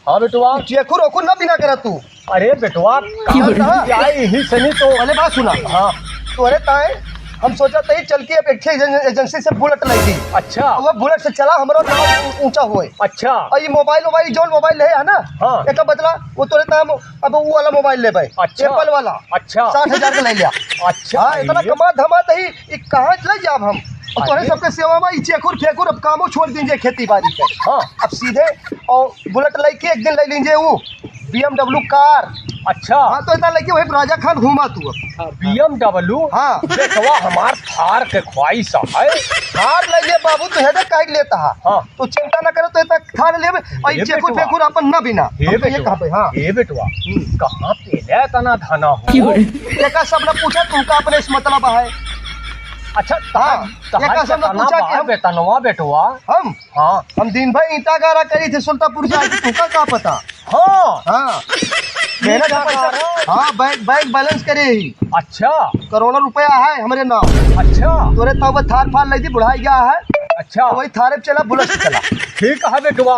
हाँ बेटवा। चेखू रोकू ना बिना करा तू। अरे बेटवा जाए यही सनी तो पहले बात सुना। हाँ तोरे ताए हम सोचा था चल के एक एजेंसी से बुलेट लाई थी। अच्छा वो बुलेट से चला हमारा नाम ऊंचा हुए। अच्छा और ये मोबाइल जो मोबाइल है ना हाँ। एक बदला वो तोरे ताम अब वो वाला मोबाइल ले भाई। अच्छा। एप्पल वाला। अच्छा 60,000 का ले लिया। अच्छा हाँ इतना कमा धमा तही कहाँ ले जाब हम। और तोरे सबके सेवा में चेकुर फेकुर अब कामो छोड़ दीजिए खेती बाड़ी के। हाँ अब सीधे और बुलेट लाई के एक दिन ले लीजिए वो BMW कार। अच्छा हाँ तो इतना लेके वही राजा खान घूमा तू अब। BMW। हाँ बेटवा हमार थार के ख्वाहिश है। थार ले लिए बाबू तो हेडर काट लेता है। हाँ तो चिंता ना करो तो इतना थार ले और ये चेकुर बेटवा। फेकुर अपन ना बिना। हे हम तो ये बेटवा कहाँ पे। हाँ हे बेटवा कहाँ पे ले तना धना हो। एका सब ने पूछा तू का अपने इस मतलब है। अच्छा हाँ, एका सब ने पूछा कि हम बेतनवा बेटवा। हम दिन भर ईंटा गारा करी थे सुल्तानपुर से आज तुका का पता। हाँ हाँ मेहनत का पैसा। हाँ बैंक बैलेंस करे ही अच्छा करोड़ों रुपया है हमारे नाम। अच्छा तोरे तो थार फार लगी बुढ़ाई गया है। अच्छा वही थारे पे चला बुलेट से चला। ठीक है बेटवा।